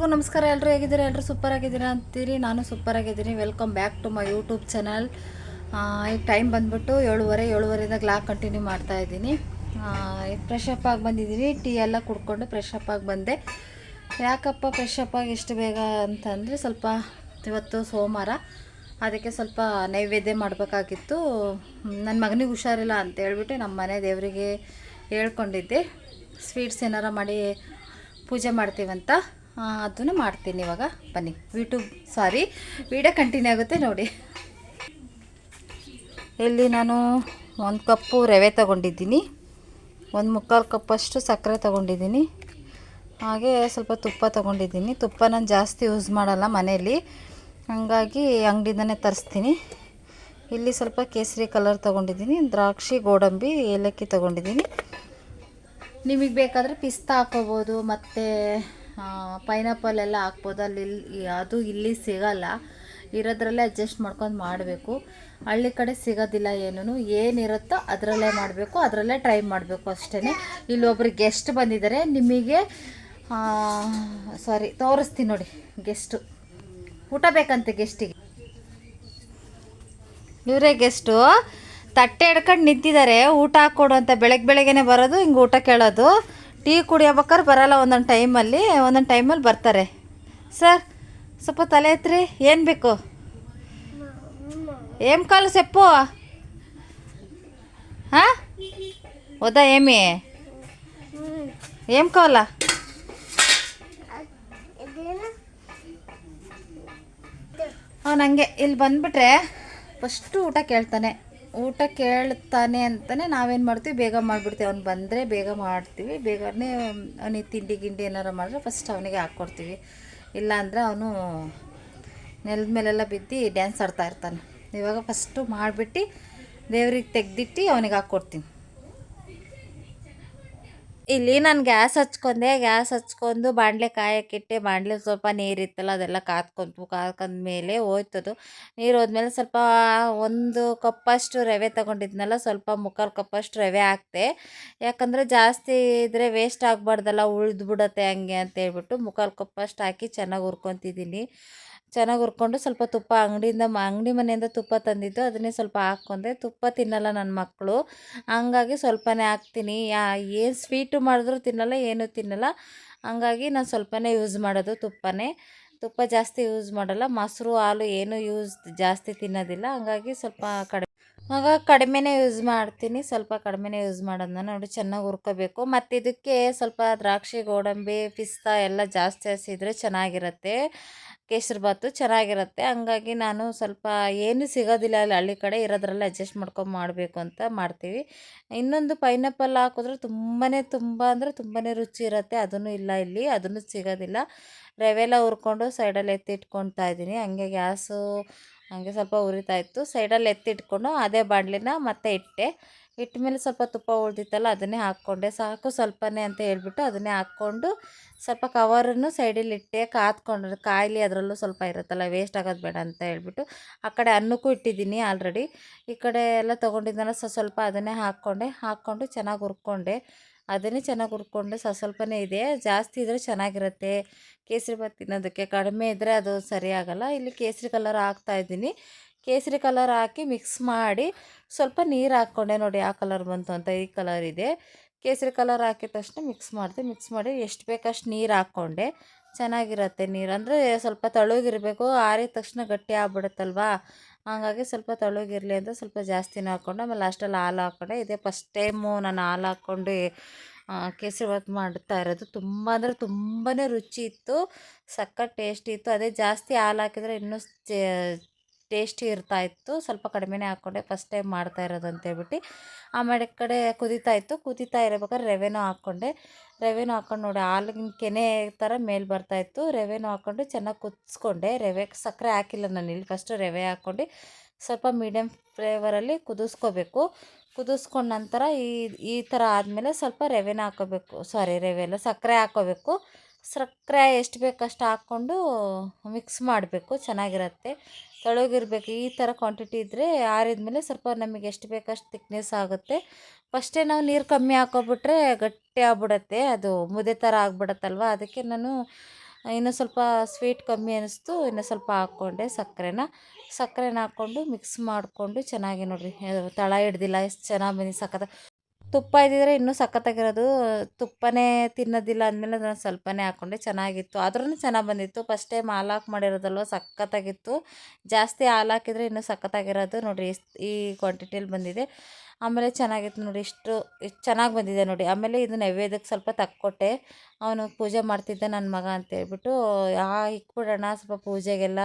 ಎಲ್ರಿಗೂ ನಮಸ್ಕಾರ. ಎಲ್ಲರೂ ಹೇಗಿದ್ದೀರಾ? ಎಲ್ಲರೂ ಸೂಪರ್ ಆಗಿದ್ದೀರಾ ಅಂತೀರಿ. ನಾನು ಸೂಪರ್ ಆಗಿದ್ದೀನಿ. Welcome back to my YouTube channel. ಈಗ ಟೈಮ್ ಬಂದ್ಬಿಟ್ಟು 7:30 ಕ್ಲಾಕ್ ಕಂಟಿನ್ಯೂ ಮಾಡ್ತಾ ಇದ್ದೀನಿ. ಈಗ ಫ್ರೆಶ್ ಅಪ್ ಆಗಿ ಬಂದಿದ್ದೀನಿ. ಟೀ ಎಲ್ಲ ಕುಡ್ಕೊಂಡು ಫ್ರೆಶ್ ಅಪ್ ಆಗಿ ಬಂದೆ. ಯಾಕಪ್ಪ ಫ್ರೆಶ್ ಅಪ್ ಆಗಿ ಎಷ್ಟು ಬೇಗ ಅಂತಂದರೆ, ಸ್ವಲ್ಪ ಇವತ್ತು ಸೋಮವಾರ, ಅದಕ್ಕೆ ಸ್ವಲ್ಪ ನೈವೇದ್ಯ ಮಾಡಬೇಕಾಗಿತ್ತು. ನನ್ನ ಮಗನಿಗೆ ಹುಷಾರಿಲ್ಲ ಅಂತ ಹೇಳ್ಬಿಟ್ಟು ನಮ್ಮ ಮನೆ ದೇವರಿಗೆ ಹೇಳ್ಕೊಂಡಿದ್ದೆ, ಸ್ವೀಟ್ಸ್ ಏನಾರ ಮಾಡಿ ಪೂಜೆ ಮಾಡ್ತೀವಂತ. ಅದನ್ನು ಮಾಡ್ತೀನಿ ಇವಾಗ. ಬನ್ನಿ, ವಿಡಿಯೋ ಕಂಟಿನ್ಯೂ ಆಗುತ್ತೆ ನೋಡಿ. ಇಲ್ಲಿ ನಾನು 1 ಕಪ್ಪು ರವೆ ತೊಗೊಂಡಿದ್ದೀನಿ, 1/4 ಕಪ್ಪಷ್ಟು ಸಕ್ಕರೆ ತೊಗೊಂಡಿದ್ದೀನಿ, ಹಾಗೆ ಸ್ವಲ್ಪ ತುಪ್ಪ ತೊಗೊಂಡಿದ್ದೀನಿ. ತುಪ್ಪ ನಾನು ಜಾಸ್ತಿ ಯೂಸ್ ಮಾಡಲ್ಲ ಮನೆಯಲ್ಲಿ, ಹಾಗಾಗಿ ಅಂಗಡಿಯಿಂದನೇ ತರಿಸ್ತೀನಿ. ಇಲ್ಲಿ ಸ್ವಲ್ಪ ಕೇಸರಿ ಕಲರ್ ತೊಗೊಂಡಿದ್ದೀನಿ, ದ್ರಾಕ್ಷಿ, ಗೋಡಂಬಿ, ಏಲಕ್ಕಿ ತೊಗೊಂಡಿದ್ದೀನಿ. ನಿಮಗೆ ಬೇಕಾದರೆ ಪಿಸ್ತಾ ಹಾಕ್ಕೋಬೋದು, ಮತ್ತು ಪೈನಾಪಲ್ ಎಲ್ಲ ಹಾಕ್ಬೋದು. ಅದು ಇಲ್ಲಿ ಸಿಗಲ್ಲ, ಇರೋದ್ರಲ್ಲೇ ಅಡ್ಜಸ್ಟ್ ಮಾಡ್ಕೊಂಡು ಮಾಡಬೇಕು. ಹಳ್ಳಿ ಕಡೆ ಸಿಗೋದಿಲ್ಲ. ಏನಿರುತ್ತೋ ಅದರಲ್ಲೇ ಮಾಡಬೇಕು, ಅದರಲ್ಲೇ ಟ್ರೈ ಮಾಡಬೇಕು ಅಷ್ಟೇ. ಇಲ್ಲಿ ಒಬ್ರು ಗೆಸ್ಟ್ ಬಂದಿದ್ದಾರೆ, ನಿಮಗೆ ತೋರಿಸ್ತೀನಿ ನೋಡಿ. ಗೆಸ್ಟು ಊಟ ಬೇಕಂತೆ ಗೆಸ್ಟಿಗೆ. ಇವರೇ ಗೆಸ್ಟು, ತಟ್ಟೆ ಹಿಡ್ಕೊಂಡು ನಿಂತಿದ್ದಾರೆ. ಊಟ ಹಾಕ್ಕೊಡು ಅಂತ ಬೆಳಗ್ಗೆನೇ ಬರೋದು, ಹಿಂಗೆ ಊಟ ಕೇಳೋದು. ಟೀ ಕುಡಿಯೋಬೇಕಾದ್ರೆ ಬರೋಲ್ಲ, ಒಂದೊಂದು ಟೈಮಲ್ಲಿ ಬರ್ತಾರೆ. ಸರ್, ಸ್ವಲ್ಪ ತಲೆ ಎತ್ರಿ. ಏನು ಬೇಕು? ಏಮ್ ಕಾಲು ಸೆಪ್ಪು? ಹಾಂ, ಓದಾ ಏಮಿ? ಏಮ್ ಕಾಲ? ನನಗೆ ಇಲ್ಲಿ ಬಂದುಬಿಟ್ರೆ ಫಸ್ಟು ಊಟ ಕೇಳ್ತಾನೆ ಅಂತಲೇ ನಾವೇನು ಮಾಡ್ತೀವಿ, ಬೇಗ ಮಾಡಿಬಿಡ್ತೀವಿ. ಅವ್ನು ಬಂದರೆ ಬೇಗ ಮಾಡ್ತೀವಿ, ಬೇಗನೆ ಅವನಿಗೆ ತಿಂಡಿ ಏನಾರು ಮಾಡಿದ್ರೆ ಫಸ್ಟ್ ಅವನಿಗೆ ಹಾಕ್ಕೊಡ್ತೀವಿ. ಇಲ್ಲ ಅಂದರೆ ಅವನು ನೆಲದ ಮೇಲೆಲ್ಲ ಬಿದ್ದು ಡ್ಯಾನ್ಸ್ ಆಡ್ತಾ ಇರ್ತಾನೆ. ಇವಾಗ ಫಸ್ಟು ಮಾಡಿಬಿಟ್ಟು ದೇವ್ರಿಗೆ ತೆಗೆದಿಟ್ಟು ಅವನಿಗೆ ಹಾಕ್ಕೊಡ್ತೀನಿ. ಇಲ್ಲಿ ನಾನು ಗ್ಯಾಸ್ ಹಚ್ಕೊಂಡು ಬಾಣಲೆ ಕಾಯಕ್ಕಿಟ್ಟೆ. ಬಾಣಲೆ ಸ್ವಲ್ಪ ನೀರಿತ್ತಲ್ಲ, ಅದೆಲ್ಲ ಕಾದ್ಕೊಂಡ್ಮೇಲೆ ಹೋಯ್ತದು. ನೀರು ಹೋದ್ಮೇಲೆ ಸ್ವಲ್ಪ 1 ಕಪ್ಪಷ್ಟು ರವೆ ತೊಗೊಂಡಿದ್ನಲ್ಲ, ಸ್ವಲ್ಪ 3/4 ಕಪ್ಪಷ್ಟು ರವೆ ಹಾಕ್ತೆ. ಯಾಕಂದರೆ ಜಾಸ್ತಿ ಇದ್ದರೆ ವೇಸ್ಟ್ ಆಗಬಾರ್ದಲ್ಲ, ಉಳಿದ್ಬಿಡತ್ತೆ ಹಂಗೆ ಅಂತೇಳ್ಬಿಟ್ಟು 3/4 ಕಪ್ಪಷ್ಟು ಹಾಕಿ ಚೆನ್ನಾಗಿ ಹುರ್ಕೊತಿದ್ದೀನಿ. ಚೆನ್ನಾಗಿ ಹುರ್ಕೊಂಡು ಸ್ವಲ್ಪ ತುಪ್ಪ ಅಂಗಡಿ ಮನೆಯಿಂದ ತುಪ್ಪ ತಂದಿದ್ದು, ಅದನ್ನೇ ಸ್ವಲ್ಪ ಹಾಕ್ಕೊಂಡೆ. ತುಪ್ಪ ತಿನ್ನಲ್ಲ ನನ್ನ ಮಕ್ಕಳು, ಹಂಗಾಗಿ ಸ್ವಲ್ಪನೇ ಹಾಕ್ತೀನಿ. ಏನು ಸ್ವೀಟು ಮಾಡಿದ್ರು ತಿನ್ನಲ್ಲ, ಏನೂ ತಿನ್ನಲ್ಲ. ಹಂಗಾಗಿ ನಾನು ಸ್ವಲ್ಪನೇ ಯೂಸ್ ಮಾಡೋದು ತುಪ್ಪ ಜಾಸ್ತಿ ಯೂಸ್ ಮಾಡಲ್ಲ. ಮೊಸರು, ಹಾಲು ಏನೂ ಜಾಸ್ತಿ ತಿನ್ನೋದಿಲ್ಲ. ಹಂಗಾಗಿ ಸ್ವಲ್ಪ ಕಡಿಮೆನೇ ಯೂಸ್ ಮಾಡ್ತೀನಿ. ಸ್ವಲ್ಪ ಕಡಿಮೆನೇ ಯೂಸ್ ಮಾಡೋದನ್ನ ನೋಡಿ ಚೆನ್ನಾಗಿ ಹುರ್ಕೋಬೇಕು. ಮತ್ತು ಇದಕ್ಕೆ ಸ್ವಲ್ಪ ದ್ರಾಕ್ಷಿ, ಗೋಡಂಬಿ, ಪಿಸ್ತಾ ಎಲ್ಲ ಜಾಸ್ತಿ ಹಸಿದ್ರೆ ಚೆನ್ನಾಗಿರುತ್ತೆ. ಕೇಸರಿಬಾತು ಚೆನ್ನಾಗಿರುತ್ತೆ. ಹಂಗಾಗಿ ನಾನು ಸ್ವಲ್ಪ ಏನು ಸಿಗೋದಿಲ್ಲ ಅಲ್ಲಿ ಹಳ್ಳಿ ಕಡೆ, ಇರೋದ್ರಲ್ಲೇ ಅಡ್ಜಸ್ಟ್ ಮಾಡ್ಕೊಂಡು ಮಾಡಬೇಕು ಅಂತ ಮಾಡ್ತೀವಿ. ಇನ್ನೊಂದು ಪೈನಾಪಲ್ ಹಾಕಿದ್ರೆ ತುಂಬ ತುಂಬಾ ರುಚಿ ಇರುತ್ತೆ. ಅದನ್ನು ಇಲ್ಲ ಇಲ್ಲಿ, ಅದನ್ನು ಸಿಗೋದಿಲ್ಲ. ರವೆಲ್ಲ ಹುರ್ಕೊಂಡು ಸೈಡಲ್ಲಿ ಎತ್ತಿಟ್ಕೊಳ್ತಾ ಇದ್ದೀನಿ. ಹಂಗೆ ಸ್ವಲ್ಪ ಉರಿತಾಯಿತ್ತು. ಸೈಡಲ್ಲಿ ಎತ್ತಿಟ್ಕೊಂಡು ಅದೇ ಬಾಣಲಿನ ಮತ್ತೆ ಇಟ್ಟಮೇಲೆ ಸ್ವಲ್ಪ ತುಪ್ಪ ಉಳಿದಿತ್ತಲ್ಲ, ಅದನ್ನೇ ಹಾಕ್ಕೊಂಡೆ. ಸಾಕು ಸ್ವಲ್ಪನೇ ಅಂತ ಹೇಳ್ಬಿಟ್ಟು ಅದನ್ನೇ ಹಾಕ್ಕೊಂಡು ಸ್ವಲ್ಪ ಕವರನ್ನು ಸೈಡಲ್ಲಿ ಇಟ್ಟೆ. ಕಾಯಲಿ, ಅದರಲ್ಲೂ ಸ್ವಲ್ಪ ಇರುತ್ತಲ್ಲ, ವೇಸ್ಟ್ ಆಗೋದು ಬೇಡ ಅಂತ ಹೇಳ್ಬಿಟ್ಟು ಆ ಕಡೆ ಅನ್ನಕ್ಕೂ ಇಟ್ಟಿದ್ದೀನಿ ಆಲ್ರೆಡಿ. ಈ ಕಡೆ ಎಲ್ಲ ತೊಗೊಂಡಿದ್ದೆನಲ್ಲ ಸ್ವಲ್ಪ ಅದನ್ನೇ ಹಾಕ್ಕೊಂಡು ಚೆನ್ನಾಗಿ ಹುರ್ಕೊಂಡೆ. ಅದನ್ನೇ ಚೆನ್ನಾಗಿ ಹುರ್ಕೊಂಡು ಸ್ವಲ್ಪನೇ ಇದೆ, ಜಾಸ್ತಿ ಇದ್ದರೆ ಚೆನ್ನಾಗಿರುತ್ತೆ ಕೇಸರಿಬಾತು ತಿನ್ನೋದಕ್ಕೆ. ಕಡಿಮೆ ಇದ್ದರೆ ಅದು ಸರಿ ಆಗೋಲ್ಲ. ಇಲ್ಲಿ ಕೇಸರಿ ಕಲರ್ ಹಾಕ್ತಾಯಿದ್ದೀನಿ. ಕೇಸರಿ ಕಲರ್ ಹಾಕಿ ಮಿಕ್ಸ್ ಮಾಡಿ ಸ್ವಲ್ಪ ನೀರು ಹಾಕ್ಕೊಂಡೆ. ನೋಡಿ ಯಾವ ಕಲರ್ ಬಂತು ಅಂತ, ಈ ಕಲರ್ ಇದೆ. ಕೇಸರಿ ಕಲರ್ ಹಾಕಿದ ತಕ್ಷಣ ಮಿಕ್ಸ್ ಮಾಡಿ ಎಷ್ಟು ಬೇಕಷ್ಟು ನೀರು ಹಾಕ್ಕೊಂಡೆ. ಚೆನ್ನಾಗಿರುತ್ತೆ ನೀರು ಅಂದರೆ ಸ್ವಲ್ಪ ತಳುಗಿರಬೇಕು, ಆರಿದ ತಕ್ಷಣ ಗಟ್ಟಿ ಆಗ್ಬಿಡುತ್ತಲ್ವ. ಹಾಗಾಗಿ ಸ್ವಲ್ಪ ತಳುಗಿರಲಿ ಅಂತ ಸ್ವಲ್ಪ ಜಾಸ್ತಿನೇ ಹಾಕ್ಕೊಂಡೆ. ಆಮೇಲೆ ಲಾಸ್ಟಲ್ಲಿ ಹಾಲು ಹಾಕ್ಕೊಂಡೆ. ಇದೇ ಫಸ್ಟ್ ಟೈಮು ನಾನು ಹಾಲು ಹಾಕ್ಕೊಂಡು ಕೇಸರಿಬಾತು ಮಾಡ್ತಾ ಇರೋದು. ತುಂಬಾ ರುಚಿ ಇತ್ತು, ಸಖತ್ ಟೇಸ್ಟಿ ಇತ್ತು. ಅದೇ ಜಾಸ್ತಿ ಹಾಲು ಹಾಕಿದರೆ ಇನ್ನೂ ಟೇಸ್ಟಿ ಇರ್ತಾಯಿತ್ತು. ಸ್ವಲ್ಪ ಕಡಿಮೆನೇ ಹಾಕ್ಕೊಂಡೆ, ಫಸ್ಟ್ ಟೈಮ್ ಮಾಡ್ತಾ ಇರೋದು ಅಂತೇಳ್ಬಿಟ್ಟು. ಆಮೇಲೆ ಈ ಕಡೆ ಕುದೀತಾ ಇರಬೇಕಾದ್ರೆ ರೆವೆನೂ ಹಾಕ್ಕೊಂಡು ನೋಡಿ, ಹಾಲಿನ ಕೆನೆ ಥರ ಮೇಲೆ ಬರ್ತಾಯಿತ್ತು. ರೆವೆನೂ ಹಾಕ್ಕೊಂಡು ಚೆನ್ನಾಗಿ ಕುದಿಸ್ಕೊಂಡೆ. ಸಕ್ಕರೆ ಹಾಕಿಲ್ಲ ನಾನು ಇಲ್ಲಿ, ಫಸ್ಟು ರವೆ ಹಾಕ್ಕೊಂಡು ಸ್ವಲ್ಪ ಮೀಡಿಯಮ್ ಫ್ಲೇವರಲ್ಲಿ ಕುದಿಸ್ಕೋಬೇಕು. ಕುದಿಸ್ಕೊಂಡ ನಂತರ ಈ ಥರ ಆದಮೇಲೆ ಸ್ವಲ್ಪ ಸಕ್ಕರೆ ಹಾಕ್ಕೋಬೇಕು. ಸಕ್ಕರೆ ಎಷ್ಟು ಬೇಕಷ್ಟು ಹಾಕ್ಕೊಂಡು ಮಿಕ್ಸ್ ಮಾಡಬೇಕು, ಚೆನ್ನಾಗಿರುತ್ತೆ. ತೆಳುಗಿರಬೇಕು, ಈ ಥರ ಕ್ವಾಂಟಿಟಿ ಇದ್ದರೆ. ಆರಿದ್ಮೇಲೆ ಸ್ವಲ್ಪ ನಮಗೆ ಎಷ್ಟು ಬೇಕಷ್ಟು ತಿಕ್ನೆಸ್ ಆಗುತ್ತೆ. ಫಸ್ಟೇ ನಾವು ನೀರು ಕಮ್ಮಿ ಹಾಕ್ಕೊಬಿಟ್ರೆ ಗಟ್ಟಿ ಆಗ್ಬಿಡುತ್ತೆ, ಅದು ಮುದ್ದೆ ಥರ ಆಗ್ಬಿಡುತ್ತಲ್ವ. ಅದಕ್ಕೆ ನಾನು ಇನ್ನೂ ಸ್ವಲ್ಪ ಸ್ವೀಟ್ ಕಮ್ಮಿ ಅನ್ನಿಸ್ತು, ಇನ್ನೂ ಸ್ವಲ್ಪ ಹಾಕ್ಕೊಂಡೆ ಸಕ್ಕರೆನ ಹಾಕ್ಕೊಂಡು ಮಿಕ್ಸ್ ಮಾಡಿಕೊಂಡು ಚೆನ್ನಾಗಿ ನೋಡಿರಿ ತಳ ಹಿಡ್ದಿಲ್ಲ, ಎಷ್ಟು ಚೆನ್ನಾಗಿ ಬಂದಿದೆ ಸಖತ್. ತುಪ್ಪ ಇದ್ದಿದ್ರೆ ಇನ್ನೂ ಸಖತ್ತಾಗಿರೋದು. ತುಪ್ಪನೇ ತಿನ್ನೋದಿಲ್ಲ ಅಂದಮೇಲೆ ನಾನು ಸ್ವಲ್ಪನೇ ಹಾಕ್ಕೊಂಡೆ, ಚೆನ್ನಾಗಿತ್ತು. ಆದ್ರೂ ಚೆನ್ನಾಗಿ ಬಂದಿತ್ತು. ಫಸ್ಟ್ ಟೈಮ್ ಹಾಲು ಹಾಕಿ ಮಾಡಿರೋದಲ್ವ, ಸಖತ್ತಾಗಿತ್ತು. ಜಾಸ್ತಿ ಹಾಲು ಹಾಕಿದರೆ ಇನ್ನೂ ಸಖತ್ತಾಗಿರೋದು ನೋಡಿರಿ. ಈ ಕ್ವಾಂಟಿಟಿಯಲ್ಲಿ ಬಂದಿದೆ. ಆಮೇಲೆ ಚೆನ್ನಾಗಿತ್ತು ನೋಡಿ, ಇಷ್ಟು ಚೆನ್ನಾಗಿ ಬಂದಿದೆ ನೋಡಿ. ಆಮೇಲೆ ಇದು ನೈವೇದ್ಯಕ್ಕೆ ಸ್ವಲ್ಪ ತಕ್ಕೊಟ್ಟೆ. ಅವನು ಪೂಜೆ ಮಾಡ್ತಿದ್ದ ನನ್ನ ಮಗ ಅಂತೇಳ್ಬಿಟ್ಟು, ಇಕ್ಬಿಡೋಣ ಸ್ವಲ್ಪ ಪೂಜೆಗೆಲ್ಲ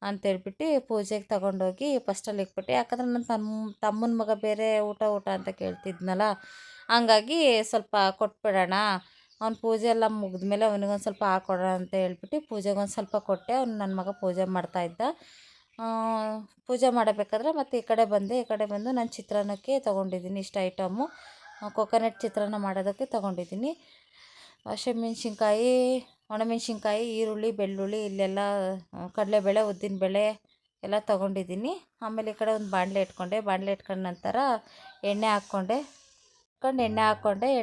ಅಂತೇಳ್ಬಿಟ್ಟು ಪೂಜೆಗೆ ತಗೊಂಡೋಗಿ ಫಸ್ಟಲ್ಲಿ ಇಕ್ಬಿಟ್ಟೆ. ಯಾಕಂದ್ರೆ ನನ್ನ ತಮ್ಮನ ಮಗ ಬೇರೆ ಊಟ ಅಂತ ಕೇಳ್ತಿದ್ನಲ್ಲ, ಹಂಗಾಗಿ ಸ್ವಲ್ಪ ಕೊಟ್ಬಿಡೋಣ. ಅವ್ನು ಪೂಜೆ ಎಲ್ಲ ಮುಗಿದ್ಮೇಲೆ ಅವನಿಗೊಂದು ಸ್ವಲ್ಪ ಹಾಕ್ಕೊಡೋಣ ಅಂತ ಹೇಳ್ಬಿಟ್ಟು ಪೂಜೆಗೊಂದು ಸ್ವಲ್ಪ ಕೊಟ್ಟೆ. ಅವ್ನು ನನ್ನ ಮಗ ಪೂಜೆ ಮಾಡ್ತಾಯಿದ್ದ. ಪೂಜೆ ಮಾಡಬೇಕಾದ್ರೆ ಮತ್ತು ಈ ಕಡೆ ಬಂದು ನಾನು ಚಿತ್ರಾನ್ನಕ್ಕೆ ತೊಗೊಂಡಿದ್ದೀನಿ. ಇಷ್ಟು ಐಟಮು ಕೊಕೊನಟ್ ಚಿತ್ರಾನ್ನ ಮಾಡೋದಕ್ಕೆ ತೊಗೊಂಡಿದ್ದೀನಿ. ಹಸಿಮೆಣ್ಸಿನ್ಕಾಯಿ, ಒಣಮೆಣ್ಸಿನ್ಕಾಯಿ, ಈರುಳ್ಳಿ, ಬೆಳ್ಳುಳ್ಳಿ, ಇಲ್ಲೆಲ್ಲ ಕಡಲೆಬೇಳೆ, ಉದ್ದಿನಬೇಳೆ ಎಲ್ಲ ತೊಗೊಂಡಿದ್ದೀನಿ. ಆಮೇಲೆ ಈ ಕಡೆ ಒಂದು ಬಾಣಲೆ ಇಟ್ಕೊಂಡ ನಂತರ ಎಣ್ಣೆ ಹಾಕ್ಕೊಂಡೆ.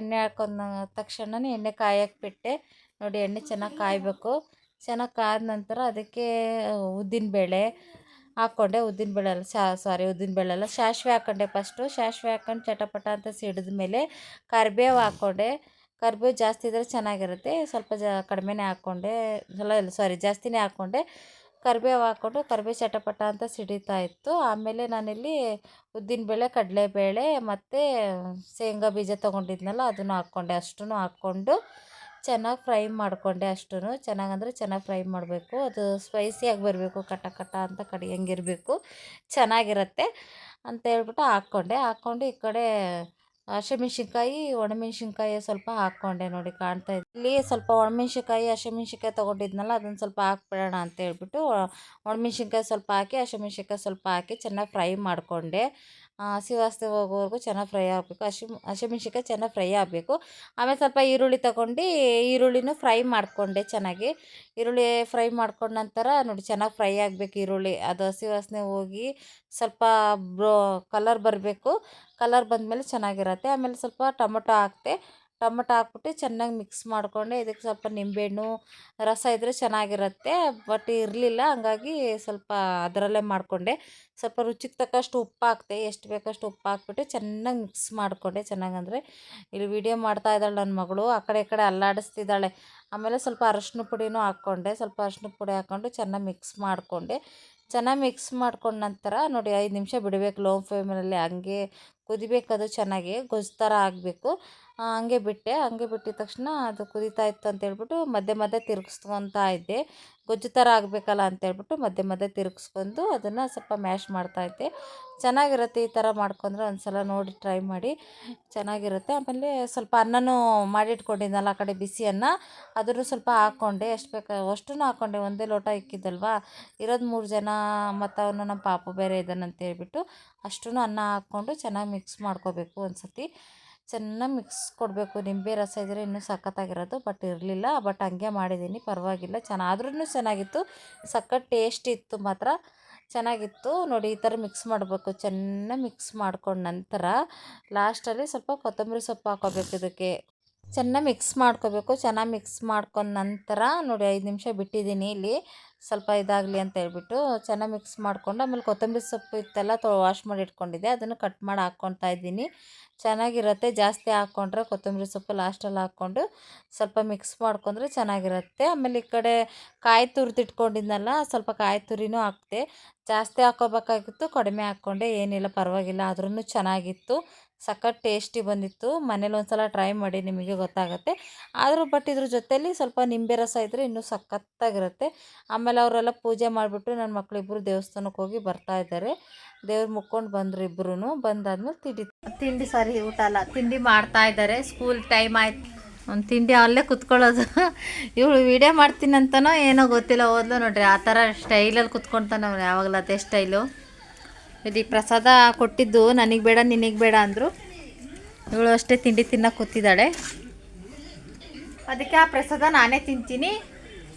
ಎಣ್ಣೆ ಹಾಕೊಂಡ ತಕ್ಷಣವೇ ಎಣ್ಣೆ ಕಾಯಕ್ಕೆ ಬಿಟ್ಟೆ. ನೋಡಿ, ಎಣ್ಣೆ ಚೆನ್ನಾಗಿ ಕಾಯಬೇಕು. ಚೆನ್ನಾಗಿ ಕಾದ ನಂತರ ಅದಕ್ಕೆ ಉದ್ದಿನಬೇಳೆ ಹಾಕ್ಕೊಂಡೆ. ಉದ್ದಿನಬೇಳೆ ಅಲ್ಲ, ಸಾಸಿವೆ ಹಾಕ್ಕೊಂಡೆ. ಫಸ್ಟು ಸಾಸಿವೆ ಹಾಕ್ಕೊಂಡು ಚಟಪಟ ಅಂತ ಸಿಡಿದ ಮೇಲೆ ಕರಿಬೇವು ಹಾಕ್ಕೊಂಡೆ. ಕರಿಬೇವು ಜಾಸ್ತಿ ಇದ್ದರೆ ಚೆನ್ನಾಗಿರುತ್ತೆ, ಸ್ವಲ್ಪ ಕಡಿಮೆನೇ ಹಾಕ್ಕೊಂಡೆ. ಜಾಸ್ತಿನೇ ಹಾಕ್ಕೊಂಡೆ. ಕರಿಬೇವು ಹಾಕ್ಕೊಂಡು ಕರಿಬೇವು ಚಟಪಟ ಅಂತ ಸಿಡಿತಾ ಇತ್ತು. ಆಮೇಲೆ ನಾನಿಲ್ಲಿ ಉದ್ದಿನಬೇಳೆ, ಕಡಲೆಬೇಳೆ ಮತ್ತು ಶೇಂಗಾ ಬೀಜ ತೊಗೊಂಡಿದ್ನಲ್ಲ ಅದನ್ನು ಹಾಕ್ಕೊಂಡೆ. ಅಷ್ಟನ್ನು ಹಾಕ್ಕೊಂಡು ಚೆನ್ನಾಗಿ ಫ್ರೈ ಮಾಡಿಕೊಂಡೆ. ಚೆನ್ನಾಗಿ ಫ್ರೈ ಮಾಡಬೇಕು. ಅದು ಸ್ಪೈಸಿಯಾಗಿ ಬರಬೇಕು, ಕಟ ಅಂತ ಕಡಿಯಂಗಿರಬೇಕು, ಚೆನ್ನಾಗಿರುತ್ತೆ ಅಂತ ಹೇಳ್ಬಿಟ್ಟು ಹಾಕ್ಕೊಂಡು ಈ ಕಡೆ ಹಸಿಮೆಣ್ಸಿನ್ಕಾಯಿ, ಒಣಮೆಣ್ಸಿನ್ಕಾಯಿ ಸ್ವಲ್ಪ ಹಾಕ್ಕೊಂಡೆ. ನೋಡಿ, ಕಾಣ್ತಾ ಇದೆ ಇಲ್ಲಿ. ಸ್ವಲ್ಪ ಒಣಮೆಣ್ಸಿನ್ಕಾಯಿ, ಹಸಿಮೆಣ್ಸಿನ್ಕಾಯಿ ತೊಗೊಂಡಿದ್ನಲ್ಲ ಅದನ್ನು ಸ್ವಲ್ಪ ಹಾಕ್ಬಿಡೋಣ ಅಂತ ಹೇಳ್ಬಿಟ್ಟು ಒಣಮೆಣ್ಸಿನ್ಕಾಯಿ ಸ್ವಲ್ಪ ಹಾಕಿ, ಹಸಿಮೆಣ್ಸಿನ್ಕಾಯಿ ಸ್ವಲ್ಪ ಹಾಕಿ ಚೆನ್ನಾಗಿ ಫ್ರೈ ಮಾಡಿಕೊಂಡೆ. ಹಸಿ ವಾಸನೆ ಹೋಗೋವರೆಗೂ ಚೆನ್ನಾಗಿ ಫ್ರೈ ಆಗಬೇಕು. ಹಸಿಮೆಣ್ಸಿನ್ಕಾಯಿ ಚೆನ್ನಾಗಿ ಫ್ರೈ ಆಗಬೇಕು. ಆಮೇಲೆ ಸ್ವಲ್ಪ ಈರುಳ್ಳಿ ತೊಗೊಂಡು ಈರುಳ್ಳಿನೂ ಫ್ರೈ ಮಾಡಿಕೊಂಡೆ ಚೆನ್ನಾಗಿ. ಈರುಳ್ಳಿ ಫ್ರೈ ಮಾಡ್ಕೊಂಡ ನಂತರ ನೋಡಿ, ಚೆನ್ನಾಗಿ ಫ್ರೈ ಆಗಬೇಕು ಈರುಳ್ಳಿ. ಅದು ಹಸಿ ವಾಸನೆ ಹೋಗಿ ಸ್ವಲ್ಪ ಕಲರ್ ಬರಬೇಕು. ಕಲರ್ ಬಂದಮೇಲೆ ಚೆನ್ನಾಗಿರುತ್ತೆ. ಆಮೇಲೆ ಸ್ವಲ್ಪ ಟೊಮೊಟೊ ಹಾಕ್ಬಿಟ್ಟು ಚೆನ್ನಾಗಿ ಮಿಕ್ಸ್ ಮಾಡಿಕೊಂಡೆ. ಇದಕ್ಕೆ ಸ್ವಲ್ಪ ನಿಂಬೆಹಣ್ಣು ರಸ ಇದ್ದರೆ ಚೆನ್ನಾಗಿರುತ್ತೆ, ಬಟ್ ಇರಲಿಲ್ಲ, ಹಂಗಾಗಿ ಸ್ವಲ್ಪ ಅದರಲ್ಲೇ ಮಾಡಿಕೊಂಡೆ. ಸ್ವಲ್ಪ ರುಚಿಗೆ ತಕ್ಕಷ್ಟು ಉಪ್ಪು ಹಾಕ್ತೆ, ಎಷ್ಟು ಬೇಕಷ್ಟು ಉಪ್ಪು ಹಾಕ್ಬಿಟ್ಟು ಚೆನ್ನಾಗಿ ಮಿಕ್ಸ್ ಮಾಡಿಕೊಂಡೆ. ಚೆನ್ನಾಗಂದರೆ ಇಲ್ಲಿ ವಿಡಿಯೋ ಮಾಡ್ತಾ ಇದ್ದಾಳೆ ನನ್ನ ಮಗಳು, ಆ ಕಡೆ ಈ ಕಡೆ ಅಲ್ಲಾಡಿಸ್ತಿದ್ದಾಳೆ. ಆಮೇಲೆ ಸ್ವಲ್ಪ ಅರಶಿನ ಪುಡಿನೂ ಹಾಕ್ಕೊಂಡೆ. ಸ್ವಲ್ಪ ಅರಶಿನ ಪುಡಿ ಹಾಕ್ಕೊಂಡು ಚೆನ್ನಾಗಿ ಮಿಕ್ಸ್ ಮಾಡಿಕೊಂಡೆ. ಚೆನ್ನಾಗಿ ಮಿಕ್ಸ್ ಮಾಡ್ಕೊಂಡ ನಂತರ ನೋಡಿ 5 ನಿಮಿಷ ಬಿಡಬೇಕು ಲೋ ಫ್ಲೇಮಲ್ಲಿ. ಹಂಗೆ ಕುದಿಬೇಕದು, ಚೆನ್ನಾಗಿ ಗೊಜ್ಜು ಥರ ಆಗಬೇಕು. ಹಂಗೆ ಬಿಟ್ಟಿದ ತಕ್ಷಣ ಅದು ಕುದೀತಾ ಇತ್ತು ಅಂತೇಳ್ಬಿಟ್ಟು ಮಧ್ಯೆ ತಿರುಗಿಸ್ಕೊತಾ ಇದ್ದೆ. ಗೊಜ್ಜು ಥರ ಆಗಬೇಕಲ್ಲ ಅಂತೇಳ್ಬಿಟ್ಟು ಮಧ್ಯೆ ತಿರುಗಿಸ್ಕೊಂಡು ಅದನ್ನು ಸ್ವಲ್ಪ ಮ್ಯಾಶ್ ಮಾಡ್ತಾಯಿದ್ದೆ. ಚೆನ್ನಾಗಿರುತ್ತೆ ಈ ಥರ ಮಾಡ್ಕೊಂಡ್ರೆ, ಒಂದು ಸಲ ನೋಡಿ ಟ್ರೈ ಮಾಡಿ, ಚೆನ್ನಾಗಿರುತ್ತೆ. ಆಮೇಲೆ ಸ್ವಲ್ಪ ಅನ್ನನೂ ಮಾಡಿಟ್ಕೊಂಡಿದ್ನಲ್ಲ ಆ ಕಡೆ, ಬಿಸಿ ಅನ್ನ, ಅದನ್ನು ಸ್ವಲ್ಪ ಹಾಕ್ಕೊಂಡೆ. ಎಷ್ಟು ಬೇಕು ಅಷ್ಟನ್ನು ಹಾಕ್ಕೊಂಡೆ. ಒಂದೇ ಲೋಟ ಇಕ್ಕಿದ್ದಲ್ವ, ಇರೋದು 3 ಜನ, ಮತ್ತು ಅವನು ನಮ್ಮ ಪಾಪು ಬೇರೆ ಇದ್ದಾನಂತ ಹೇಳ್ಬಿಟ್ಟು ಅಷ್ಟನ್ನು ಅನ್ನ ಹಾಕ್ಕೊಂಡು ಚೆನ್ನಾಗಿ ಮಿಕ್ಸ್ ಮಾಡ್ಕೋಬೇಕು. ಒಂದು ಸತಿ ಚೆನ್ನಾಗಿ ಮಿಕ್ಸ್ ಕೊಡಬೇಕು. ನಿಂಬೆ ರಸ ಇದ್ದರೆ ಇನ್ನೂ ಸಖತ್ತಾಗಿರೋದು, ಬಟ್ ಇರಲಿಲ್ಲ, ಬಟ್ ಹಂಗೆ ಮಾಡಿದ್ದೀನಿ, ಪರವಾಗಿಲ್ಲ. ಆದ್ರೂ ಚೆನ್ನಾಗಿತ್ತು, ಸಖತ್ ಟೇಸ್ಟ್ ಇತ್ತು ಮಾತ್ರ, ಚೆನ್ನಾಗಿತ್ತು. ನೋಡಿ, ಈ ಥರ ಮಿಕ್ಸ್ ಮಾಡಬೇಕು. ಚೆನ್ನಾಗಿ ಮಿಕ್ಸ್ ಮಾಡ್ಕೊಂಡ ನಂತರ ಲಾಸ್ಟಲ್ಲಿ ಸ್ವಲ್ಪ ಕೊತ್ತಂಬರಿ ಸೊಪ್ಪು ಹಾಕ್ಕೋಬೇಕು. ಇದಕ್ಕೆ ಚೆನ್ನಾಗಿ ಮಿಕ್ಸ್ ಮಾಡ್ಕೋಬೇಕು. ಚೆನ್ನಾಗಿ ಮಿಕ್ಸ್ ಮಾಡ್ಕೊಂಡ ನಂತರ ನೋಡಿ 5 ನಿಮಿಷ ಬಿಟ್ಟಿದ್ದೀನಿ ಇಲ್ಲಿ, ಸ್ವಲ್ಪ ಇದಾಗಲಿ ಅಂತ ಹೇಳ್ಬಿಟ್ಟು. ಚೆನ್ನಾಗಿ ಮಿಕ್ಸ್ ಮಾಡಿಕೊಂಡು ಆಮೇಲೆ ಕೊತ್ತಂಬರಿ ಸೊಪ್ಪು ಇತ್ತೆಲ್ಲ ವಾಶ್ ಮಾಡಿ ಇಟ್ಕೊಂಡಿದ್ದೆ, ಅದನ್ನು ಕಟ್ ಮಾಡಿ ಹಾಕ್ಕೊತಾ ಇದ್ದೀನಿ. ಚೆನ್ನಾಗಿರುತ್ತೆ. ಜಾಸ್ತಿ ಹಾಕ್ಕೊಂಡ್ರೆ ಕೊತ್ತಂಬರಿ ಸೊಪ್ಪು ಲಾಸ್ಟಲ್ಲಿ ಹಾಕ್ಕೊಂಡು ಸ್ವಲ್ಪ ಮಿಕ್ಸ್ ಮಾಡ್ಕೊಂಡ್ರೆ ಚೆನ್ನಾಗಿರುತ್ತೆ. ಆಮೇಲೆ ಈ ಕಡೆ ಕಾಯಿ ತುರಿದಿಟ್ಕೊಂಡಿದ್ನಲ್ಲ, ಸ್ವಲ್ಪ ಕಾಯಿ ತುರಿನೂ ಹಾಕ್ತೆ. ಜಾಸ್ತಿ ಹಾಕ್ಕೋಬೇಕಾಗಿತ್ತು, ಕಡಿಮೆ ಹಾಕ್ಕೊಂಡೆ, ಏನಿಲ್ಲ ಪರವಾಗಿಲ್ಲ, ಆದ್ರೂ ಚೆನ್ನಾಗಿತ್ತು, ಸಖತ್ ಟೇಸ್ಟಿ ಬಂದಿತ್ತು. ಮನೇಲಿ ಒಂದು ಸಲ ಟ್ರೈ ಮಾಡಿ, ನಿಮಗೆ ಗೊತ್ತಾಗುತ್ತೆ. ಬಟ್ ಇದ್ರ ಜೊತೆಯಲ್ಲಿ ಸ್ವಲ್ಪ ನಿಂಬೆ ರಸ ಇದ್ದರೆ ಇನ್ನೂ ಸಖತ್ತಾಗಿರುತ್ತೆ. ಆಮೇಲೆ ಅವರೆಲ್ಲ ಪೂಜೆ ಮಾಡಿಬಿಟ್ಟು ನನ್ನ ಮಕ್ಕಳಿಬ್ಬರು ದೇವಸ್ಥಾನಕ್ಕೆ ಹೋಗಿ ಬರ್ತಾಯಿದ್ದಾರೆ. ದೇವ್ರು ಮುಕ್ಕೊಂಡು ಬಂದರು ಇಬ್ಬರೂ. ಬಂದಾದ್ಮೇಲೆ ಊಟ ಅಲ್ಲ, ತಿಂಡಿ ಮಾಡ್ತಾಯಿದ್ದಾರೆ. ಸ್ಕೂಲ್ ಟೈಮ್ ಆಯ್ತು, ಒಂದು ತಿಂಡಿ ಅಲ್ಲೇ ಕುತ್ಕೊಳ್ಳೋದು. ಇವಳು ವೀಡಿಯೋ ಮಾಡ್ತೀನಂತನೋ ಏನೋ ಗೊತ್ತಿಲ್ಲ, ಓದ್ಲು ನೋಡ್ರಿ ಆ ಥರ ಸ್ಟೈಲಲ್ಲಿ ಕುತ್ಕೊತಾನೆ ಯಾವಾಗಲೂ ಅದೇ ಸ್ಟೈಲು. ಇಲ್ಲಿ ಪ್ರಸಾದ ಕೊಟ್ಟಿದ್ದು ನನಗೆ ಬೇಡ ನಿನಗೆ ಬೇಡ ಅಂದರು. ಇವಳು ಅಷ್ಟೇ ತಿಂಡಿ ತಿನ್ನೋಕೆ ಕೂತಿದ್ದಾಳೆ. ಅದಕ್ಕೆ ಆ ಪ್ರಸಾದ ನಾನೇ ತಿಂತೀನಿ.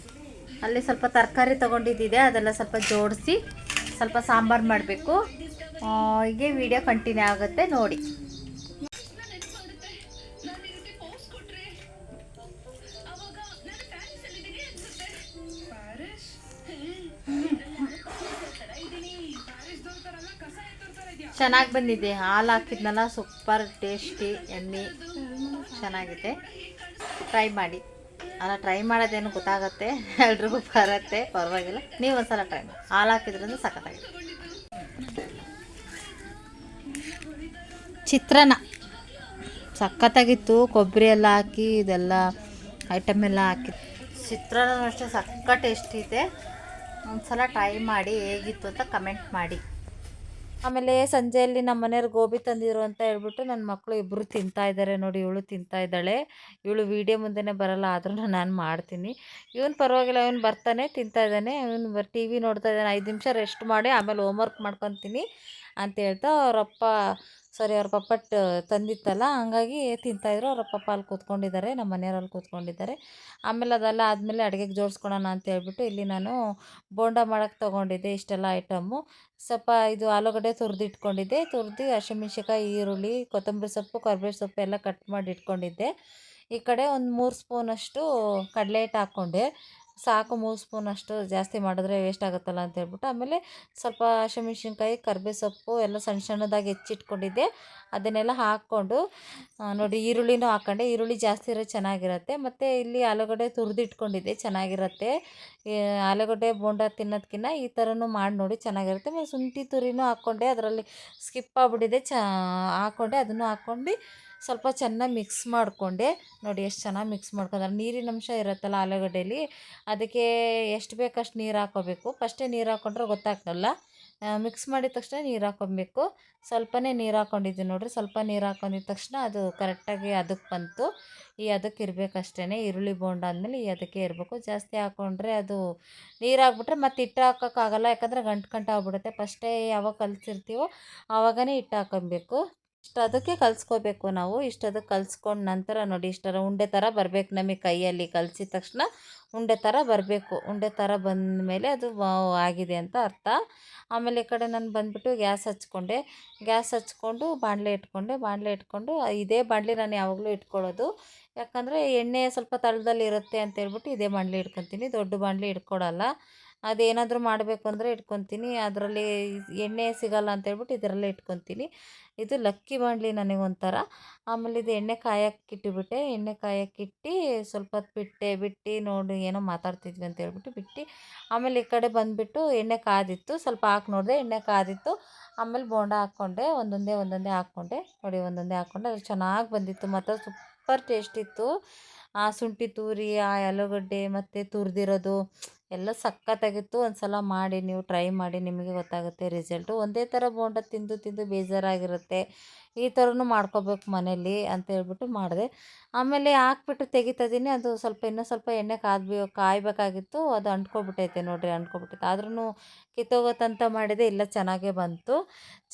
ಅಲ್ಲಿ ಸ್ವಲ್ಪ ತರಕಾರಿ ತೊಗೊಂಡಿದ್ದಿದೆ, ಅದೆಲ್ಲ ಸ್ವಲ್ಪ ಜೋಡಿಸಿ ಸ್ವಲ್ಪ ಸಾಂಬಾರು ಮಾಡಬೇಕು. ಹೀಗೆ ವಿಡಿಯೋ ಕಂಟಿನ್ಯೂ ಆಗುತ್ತೆ ನೋಡಿ. ಚೆನ್ನಾಗಿ ಬಂದಿದೆ. ಹಾಲು ಹಾಕಿದ್ನಲ್ಲ, ಸೂಪರ್ ಟೇಸ್ಟಿ ಎಮ್ಮಿ ಚೆನ್ನಾಗಿದೆ. ಟ್ರೈ ಮಾಡಿ. ಅಲ್ಲ, ಟ್ರೈ ಮಾಡೋದೇನು ಗೊತ್ತಾಗತ್ತೆ, ಎಲ್ರಿಗೂ ಬರುತ್ತೆ, ಪರವಾಗಿಲ್ಲ. ನೀವು ಒಂದ್ಸಲ ಟ್ರೈ ಮಾಡಿ. ಹಾಲು ಹಾಕಿದ್ರಿಂದ ಸಖತ್ತಾಗಿದೆ. ಚಿತ್ರಾನ್ನ ಸಖತ್ತಾಗಿತ್ತು. ಕೊಬ್ಬರಿ ಎಲ್ಲ ಹಾಕಿ ಇದೆಲ್ಲ ಐಟಮ್ ಎಲ್ಲ ಹಾಕಿ ಚಿತ್ರಾನ್ನ ಅಷ್ಟೇ ಸಖತ್ ಟೇಸ್ಟ್ ಇದೆ. ಒಂದ್ಸಲ ಟ್ರೈ ಮಾಡಿ, ಹೇಗಿತ್ತು ಅಂತ ಕಮೆಂಟ್ ಮಾಡಿ. ಆಮೇಲೆ ಸಂಜೆಯಲ್ಲಿ ನಮ್ಮ ಮನೆಯವ್ರು ಗೋಬಿ ತಂದಿದ್ರು ಅಂತ ಹೇಳ್ಬಿಟ್ಟು ನನ್ನ ಮಕ್ಕಳು ಇಬ್ಬರು ತಿಂತಾ ಇದ್ದಾರೆ ನೋಡಿ. ಇವಳು ತಿಂತಾ ಇದ್ದಾಳೆ. ಇವಳು ವೀಡಿಯೋ ಮುಂದೆನೇ ಬರಲ್ಲ, ಆದ್ರೂ ನಾನು ಮಾಡ್ತೀನಿ. ಇವನು ಪರವಾಗಿಲ್ಲ, ಇವನು ಬರ್ತಾನೆ ತಿಂತಾ ಇದ್ದಾನೆ. ಇವನು ಟಿ ವಿ ನೋಡ್ತಾ ಇದ್ದಾನೆ. 5 ನಿಮಿಷ ರೆಸ್ಟ್ ಮಾಡಿ ಆಮೇಲೆ ಹೋಮ್ವರ್ಕ್ ಮಾಡ್ಕೊತೀನಿ ಅಂತ ಹೇಳ್ತಾ ಅವ್ರ ಪಪ್ಪ ತಂದಿತ್ತಲ್ಲ, ಹಂಗಾಗಿ ತಿಂತಾಯಿದ್ರು. ಅವ್ರ ಪಪ್ಪ ಅಲ್ಲಿ ಕೂತ್ಕೊಂಡಿದ್ದಾರೆ, ನಮ್ಮ ಮನೆಯವ್ರಲ್ಲಿ ಕೂತ್ಕೊಂಡಿದ್ದಾರೆ. ಆಮೇಲೆ ಅದೆಲ್ಲ ಆದಮೇಲೆ ಅಡುಗೆಗೆ ಜೋಡಿಸ್ಕೊಳೋಣ ಅಂತ ಹೇಳ್ಬಿಟ್ಟು ಇಲ್ಲಿ ನಾನು ಬೋಂಡ ಮಾಡೋಕ್ಕೆ ತೊಗೊಂಡಿದ್ದೆ. ಇಷ್ಟೆಲ್ಲ ಐಟಮ್ಮು ಸ್ವಲ್ಪ ಇದು ಆಲೂಗಡ್ಡೆ ತುರಿದಿಟ್ಕೊಂಡಿದ್ದೆ. ಹಸಿಮೆಣ್ಸಿಕಾಯಿ, ಈರುಳ್ಳಿ, ಕೊತ್ತಂಬರಿ ಸೊಪ್ಪು, ಕರಿಬೇವು ಸೊಪ್ಪು ಎಲ್ಲ ಕಟ್ ಮಾಡಿ ಇಟ್ಕೊಂಡಿದ್ದೆ. ಈ ಕಡೆ ಒಂದು 3 ಸ್ಪೂನಷ್ಟು ಕಡಲೆ ಹಿಟ್ಟು ಹಾಕ್ಕೊಂಡೆ. ಸಾಕು 3 ಸ್ಪೂನಷ್ಟು, ಜಾಸ್ತಿ ಮಾಡಿದ್ರೆ ವೇಸ್ಟ್ ಆಗುತ್ತಲ್ಲ ಅಂತ ಹೇಳ್ಬಿಟ್ಟು. ಆಮೇಲೆ ಸ್ವಲ್ಪ ಹಸಿಮೆಣ್ಸಿನ್ಕಾಯಿ, ಕರಿಬೇವು ಸೊಪ್ಪು ಎಲ್ಲ ಸಣ್ಣ ಸಣ್ಣದಾಗಿ ಹೆಚ್ಚಿಟ್ಕೊಂಡಿದ್ದೆ. ಅದನ್ನೆಲ್ಲ ಹಾಕ್ಕೊಂಡು ನೋಡಿ, ಈರುಳ್ಳಿನೂ ಹಾಕ್ಕೊಂಡೆ. ಈರುಳ್ಳಿ ಜಾಸ್ತಿ ಇರೋ ಚೆನ್ನಾಗಿರುತ್ತೆ. ಮತ್ತು ಇಲ್ಲಿ ಆಲೂಗಡ್ಡೆ ತುರಿದಿಟ್ಕೊಂಡಿದ್ದೆ, ಚೆನ್ನಾಗಿರುತ್ತೆ. ಆಲೂಗಡ್ಡೆ ಬೋಂಡ ತಿನ್ನೋದಕ್ಕಿಂತ ಈ ಥರನೂ ಮಾಡಿ ನೋಡಿ, ಚೆನ್ನಾಗಿರುತ್ತೆ. ಮತ್ತು ಶುಂಠಿ ತುರಿನೂ ಹಾಕ್ಕೊಂಡೆ, ಅದರಲ್ಲಿ ಸ್ಕಿಪ್ ಆಗಿಬಿಟ್ಟಿದೆ, ಹಾಕ್ಕೊಂಡೆ. ಅದನ್ನು ಹಾಕ್ಕೊಂಡು ಸ್ವಲ್ಪ ಚೆನ್ನಾಗಿ ಮಿಕ್ಸ್ ಮಾಡಿಕೊಂಡೆ. ನೋಡಿ ಎಷ್ಟು ಚೆನ್ನಾಗಿ ಮಿಕ್ಸ್ ಮಾಡ್ಕೊಂಡ್ರೆ, ನೀರಿನ ಅಂಶ ಇರುತ್ತಲ್ಲ ಆಲೂಗಡ್ಡೆಯಲ್ಲಿ, ಅದಕ್ಕೆ ಎಷ್ಟು ಬೇಕಷ್ಟು ನೀರು ಹಾಕ್ಕೋಬೇಕು. ಫಸ್ಟೇ ನೀರು ಹಾಕ್ಕೊಂಡ್ರೆ ಗೊತ್ತಾಗ್ತಲ್ಲ. ಮಿಕ್ಸ್ ಮಾಡಿದ ತಕ್ಷಣ ನೀರು ಹಾಕ್ಕೊಬೇಕು. ಸ್ವಲ್ಪನೇ ನೀರು ಹಾಕ್ಕೊಂಡಿದ್ದೀನಿ ನೋಡಿರಿ. ಸ್ವಲ್ಪ ನೀರು ಹಾಕ್ಕೊಂಡಿದ್ದ ತಕ್ಷಣ ಅದು ಕರೆಕ್ಟಾಗಿ ಅದಕ್ಕೆ ಬಂತು. ಈ ಅದಕ್ಕೆ ಇರಬೇಕಷ್ಟೇ. ಈರುಳ್ಳಿ ಬೋಂಡ ಆದಮೇಲೆ ಈ ಅದಕ್ಕೆ ಇರಬೇಕು. ಜಾಸ್ತಿ ಹಾಕ್ಕೊಂಡ್ರೆ ಅದು ನೀರು ಹಾಕ್ಬಿಟ್ರೆ ಮತ್ತೆ ಹಿಟ್ಟು ಹಾಕೋಕ್ಕಾಗಲ್ಲ, ಯಾಕಂದರೆ ಗಂಟು ಆಗ್ಬಿಡುತ್ತೆ. ಫಸ್ಟೇ ಯಾವಾಗ ಕಲಿಸಿರ್ತೀವೋ ಆವಾಗನೇ ಹಿಟ್ಟು ಹಾಕ್ಕೊಬೇಕು. ಅದಕ್ಕೆ ಕಲಿಸ್ಕೋಬೇಕು ನಾವು. ಅದಕ್ಕೆ ಕಲಿಸ್ಕೊಂಡು ನಂತರ ನೋಡಿ, ಇಷ್ಟರ ಉಂಡೆ ಥರ ಬರಬೇಕು ನಮಗೆ. ಕೈಯಲ್ಲಿ ಕಲಸಿದ ತಕ್ಷಣ ಉಂಡೆ ಥರ ಬರಬೇಕು. ಉಂಡೆ ಥರ ಬಂದ ಮೇಲೆ ಅದು ಆಗಿದೆ ಅಂತ ಅರ್ಥ. ಆಮೇಲೆ ಈ ಕಡೆ ನಾನು ಬಂದುಬಿಟ್ಟು ಗ್ಯಾಸ್ ಹಚ್ಕೊಂಡು ಬಾಣಲೆ ಇಟ್ಕೊಂಡು ಇದೇ ಬಾಣಲೆ ನಾನು ಯಾವಾಗಲೂ ಇಟ್ಕೊಳ್ಳೋದು. ಯಾಕಂದರೆ ಎಣ್ಣೆ ಸ್ವಲ್ಪ ತಳದಲ್ಲಿ ಇರುತ್ತೆ ಅಂತೇಳ್ಬಿಟ್ಟು ಇದೇ ಬಾಣಲೆ ಇಟ್ಕೊತೀನಿ. ದೊಡ್ಡ ಬಾಣಲೆ ಇಟ್ಕೊಳ್ಳಲ್ಲ. ಅದೇನಾದರೂ ಮಾಡಬೇಕು ಅಂದರೆ ಇಟ್ಕೊತೀನಿ. ಅದರಲ್ಲಿ ಎಣ್ಣೆ ಸಿಗಲ್ಲ ಅಂತೇಳ್ಬಿಟ್ಟು ಇದರಲ್ಲೇ ಇಟ್ಕೊತೀನಿ. ಇದು ಲಕ್ಕಿ ಬಾಣಲೆ ನನಗೊಂಥರ. ಆಮೇಲೆ ಇದು ಎಣ್ಣೆ ಕಾಯಕ್ಕಿಟ್ಟುಬಿಟ್ಟೆ. ಎಣ್ಣೆ ಕಾಯಕ್ಕಿಟ್ಟು ಸ್ವಲ್ಪ ಹೊತ್ತು ಬಿಟ್ಟು ನೋಡಿ, ಏನೋ ಮಾತಾಡ್ತಿದ್ವಿ ಅಂತ ಹೇಳ್ಬಿಟ್ಟು ಬಿಟ್ಟು, ಆಮೇಲೆ ಈ ಕಡೆ ಬಂದುಬಿಟ್ಟು ಎಣ್ಣೆ ಕಾದಿತ್ತು, ಸ್ವಲ್ಪ ಹಾಕಿ ನೋಡಿದೆ, ಎಣ್ಣೆ ಕಾದಿತ್ತು. ಆಮೇಲೆ ಬೋಂಡ ಹಾಕ್ಕೊಂಡೆ, ಒಂದೊಂದೇ ಹಾಕ್ಕೊಂಡೆ ನೋಡಿ. ಒಂದೊಂದೇ ಹಾಕ್ಕೊಂಡೆ, ಅದು ಚೆನ್ನಾಗಿ ಬಂದಿತ್ತು, ಮಾತ್ರ ಸೂಪರ್ ಟೇಸ್ಟ್ ಇತ್ತು. ಆ ಶುಂಠಿ ತುರಿ, ಆ ಆಲೂಗಡ್ಡೆ ಮತ್ತು ತುರಿದಿರೋದು ಎಲ್ಲ ಸಖತ್ತಾಗಿತ್ತು. ಒಂದು ಸಲ ಮಾಡಿ, ನೀವು ಟ್ರೈ ಮಾಡಿ, ನಿಮಗೆ ಗೊತ್ತಾಗುತ್ತೆ ರಿಸಲ್ಟು. ಒಂದೇ ಥರ ಬೋಂಡ ತಿಂದು ಬೇಜಾರಾಗಿರುತ್ತೆ. ಈ ಥರನೂ ಮಾಡ್ಕೋಬೇಕು ಮನೇಲಿ ಅಂತ ಹೇಳ್ಬಿಟ್ಟು ಮಾಡಿದೆ. ಆಮೇಲೆ ಹಾಕ್ಬಿಟ್ಟು ತೆಗಿತಾಯಿದ್ದೀನಿ. ಅದು ಇನ್ನೂ ಸ್ವಲ್ಪ ಎಣ್ಣೆ ಕಾಯಬೇಕಾಗಿತ್ತು. ಅದು ಅಂಟ್ಕೊಬಿಟ್ಟೈತೆ ನೋಡಿರಿ, ಆದ್ರೂ ಕಿತ್ತೋಗುತ್ತಂತ ಮಾಡಿದೆ, ಇಲ್ಲ ಚೆನ್ನಾಗೇ ಬಂತು.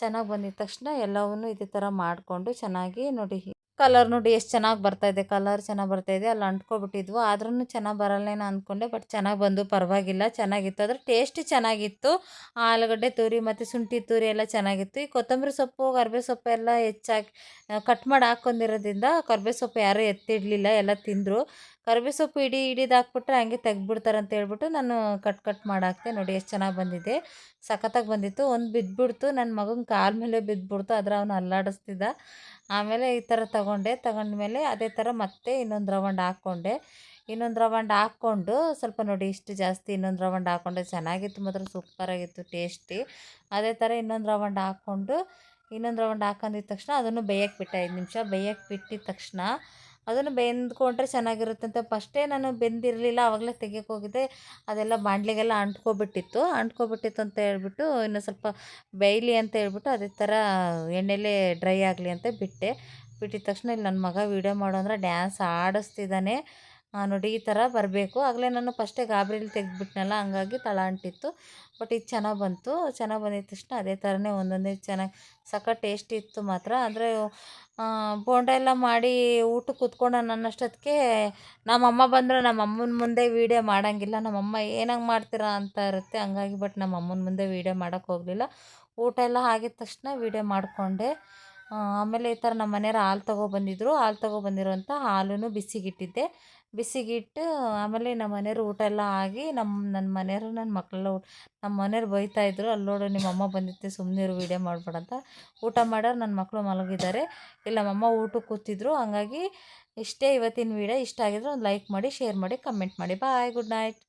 ಚೆನ್ನಾಗಿ ಬಂದಿದ್ದ ತಕ್ಷಣ ಎಲ್ಲವನ್ನೂ ಇದೇ ಥರ ಮಾಡಿಕೊಂಡು ಚೆನ್ನಾಗಿ ನೋಡಿ, ಕಲರ್ ನೋಡಿ ಎಷ್ಟು ಚೆನ್ನಾಗಿ ಬರ್ತಾಯಿದೆ. ಕಲರ್ ಚೆನ್ನಾಗಿ ಬರ್ತಾಯಿದೆ. ಅಲ್ಲಿ ಅಂಟ್ಕೊಬಿಟ್ಟಿದ್ವು, ಆದ್ರೂ ಚೆನ್ನಾಗಿ ಬರಲ್ಲೇನೋ ಅಂದ್ಕೊಂಡೆ. ಬಟ್ ಚೆನ್ನಾಗಿ ಬಂದು, ಪರವಾಗಿಲ್ಲ, ಚೆನ್ನಾಗಿತ್ತು. ಅದ್ರ ಟೇಸ್ಟ್ ಚೆನ್ನಾಗಿತ್ತು. ಆಲೂಗಡ್ಡೆ ತುರಿ ಮತ್ತು ಶುಂಠಿ ತುರಿ ಎಲ್ಲ ಚೆನ್ನಾಗಿತ್ತು. ಈ ಕೊತ್ತಂಬರಿ ಸೊಪ್ಪು, ಕರಿಬೇವು ಸೊಪ್ಪು ಎಲ್ಲ ಹೆಚ್ಚಾಗಿ ಕಟ್ ಮಾಡಿ ಹಾಕ್ಕೊಂಡಿರೋದ್ರಿಂದ ಕರಿಬೇವು ಸೊಪ್ಪು ಯಾರೂ ಎತ್ತಿಡಲಿಲ್ಲ, ಎಲ್ಲ ತಿಂದರು. ಕರಿಬೇವು ಸೊಪ್ಪು ಹಿಡಿದು ಹಾಕ್ಬಿಟ್ರೆ ಹಂಗೆ ತೆಗ್ದುಬಿಡ್ತಾರೆ ಅಂತ ಹೇಳ್ಬಿಟ್ಟು ನಾನು ಕಟ್ ಮಾಡಿ ಹಾಕ್ತೆ. ನೋಡಿ ಎಷ್ಟು ಚೆನ್ನಾಗಿ ಬಂದಿದೆ, ಸಖತ್ತಾಗಿ ಬಂದಿತ್ತು. ಒಂದು ಬಿದ್ದುಬಿಡ್ತು, ನನ್ನ ಮಗನ ಕಾಲ ಮೇಲೆ ಬಿದ್ದುಬಿಡ್ತು, ಆದರೆ ಅವನು ಅಲ್ಲಾಡಿಸ್ತಿದ್ದ. ಆಮೇಲೆ ಈ ಥರ ತಗೊಂಡ್ಮೇಲೆ ಅದೇ ಥರ ಮತ್ತೆ ಇನ್ನೊಂದು ರೌಂಡ್ ಹಾಕ್ಕೊಂಡು ಸ್ವಲ್ಪ ನೋಡಿ, ಇಷ್ಟು ಜಾಸ್ತಿ ಇನ್ನೊಂದು ರೌಂಡ್ ಹಾಕ್ಕೊಂಡೆ. ಚೆನ್ನಾಗಿತ್ತು, ಮಾತ್ರ ಸೂಪರಾಗಿತ್ತು, ಟೇಸ್ಟಿ. ಅದೇ ಥರ ಇನ್ನೊಂದು ರೌಂಡ್ ಹಾಕೊಂಡಿದ್ದ ತಕ್ಷಣ ಅದನ್ನು ಬೇಯಕ್ಕೆ ಬಿಟ್ಟೆ. 5 ನಿಮಿಷ ಬೇಯಕ್ಕೆ ಬಿಟ್ಟಿದ ತಕ್ಷಣ ಅದನ್ನು ಬೆಂದ್ಕೊಂಡ್ರೆ ಚೆನ್ನಾಗಿರುತ್ತೆ ಅಂತ ಫಸ್ಟೇ ನಾನು ಬೆಂದಿರಲಿಲ್ಲ, ಆವಾಗಲೇ ತೆಗಿಯೋಕೆ ಹೋಗಿದ್ದೆ. ಅದೆಲ್ಲ ಬಾಣಲೆಗೆಲ್ಲ ಅಂಟ್ಕೊಬಿಟ್ಟಿತ್ತು ಅಂತ ಹೇಳ್ಬಿಟ್ಟು, ಇನ್ನು ಸ್ವಲ್ಪ ಬೇಯಲಿ ಅಂತ ಹೇಳ್ಬಿಟ್ಟು ಅದೇ ಥರ ಎಣ್ಣೆಲೇ ಡ್ರೈ ಆಗಲಿ ಅಂತ ಬಿಟ್ಟಿದ ತಕ್ಷಣ ಇಲ್ಲಿ ನನ್ನ ಮಗ ವೀಡಿಯೋ ಮಾಡು ಅಂದರೆ ಡ್ಯಾನ್ಸ್ ಆಡಿಸ್ತಿದ್ದಾನೆ. ನೋಡಿ, ಈ ಥರ ಬರಬೇಕು. ಆಗಲೇ ನಾನು ಫಸ್ಟೇ ಗಾಬರಿಲಿ ತೆಗೆದ್ಬಿಟ್ನಲ್ಲ, ಹಂಗಾಗಿ ತಳ ಅಂಟಿತ್ತು. ಬಟ್ ಇದು ಚೆನ್ನಾಗಿ ಬಂದಿದ್ದ ತಕ್ಷಣ ಅದೇ ಥರನೇ ಒಂದೊಂದೇ ಚೆನ್ನಾಗಿ ಸಖತ್ ಟೇಸ್ಟಿ ಇತ್ತು ಮಾತ್ರ. ಅಂದರೆ ಬೋಂಡ ಎಲ್ಲ ಮಾಡಿ ಊಟಕ್ಕೆ ಕೂತ್ಕೊಂಡು ಅನ್ನೋಷ್ಟೊತ್ತಿಗೆ ನಮ್ಮಮ್ಮ ಬಂದರು. ನಮ್ಮಮ್ಮನ ಮುಂದೆ ವೀಡಿಯೋ ಮಾಡೋಂಗಿಲ್ಲ, ನಮ್ಮಮ್ಮ ಏನಂಗೆ ಮಾಡ್ತೀರಾ ಅಂತ ಇರುತ್ತೆ, ಹಂಗಾಗಿ. ಬಟ್ ನಮ್ಮಮ್ಮನ ಮುಂದೆ ವೀಡಿಯೋ ಮಾಡೋಕ್ಕೆ ಹೋಗಲಿಲ್ಲ. ಊಟ ಎಲ್ಲ ಆಗಿದ ತಕ್ಷಣ ವೀಡಿಯೋ ಮಾಡಿಕೊಂಡೆ. ಆಮೇಲೆ ಈ ಥರ ನಮ್ಮ ಮನೆಯವ್ರು ಹಾಲು ತೊಗೊಬಂದಿರುವಂಥ ಹಾಲೂ ಬಿಸಿಗಿಟ್ಟಿದ್ದೆ. ಬಿಸಿಗಿಟ್ಟು ಆಮೇಲೆ ನಮ್ಮ ಮನೆಯವ್ರು ಊಟ ಎಲ್ಲ ಆಗಿ ನನ್ನ ಮನೆಯವರು ನನ್ನ ಮಕ್ಕಳೆಲ್ಲ ನಮ್ಮ ಮನೆಯವ್ರು ಬೈತಾಯಿದ್ರು, ಅಲ್ಲಿ ನೋಡು ನಿಮ್ಮ ಅಮ್ಮ ಬಂದಿತ್ತು ಸುಮ್ಮನಿರು ವೀಡಿಯೋ ಮಾಡಬೇಡ ಅಂತ. ಊಟ ಮಾಡೋರು ನನ್ನ ಮಕ್ಕಳು ಮಲಗಿದ್ದಾರೆ, ಇಲ್ಲ ನಮ್ಮಮ್ಮ ಊಟಕ್ಕೆ ಕೂತಿದ್ರು. ಹಂಗಾಗಿ ಇಷ್ಟೇ ಇವತ್ತಿನ ವೀಡಿಯೋ. ಇಷ್ಟ ಆಗಿದ್ರೆ ಒಂದು ಲೈಕ್ ಮಾಡಿ, ಶೇರ್ ಮಾಡಿ, ಕಮೆಂಟ್ ಮಾಡಿ. ಬಾಯ್, ಗುಡ್ ನೈಟ್.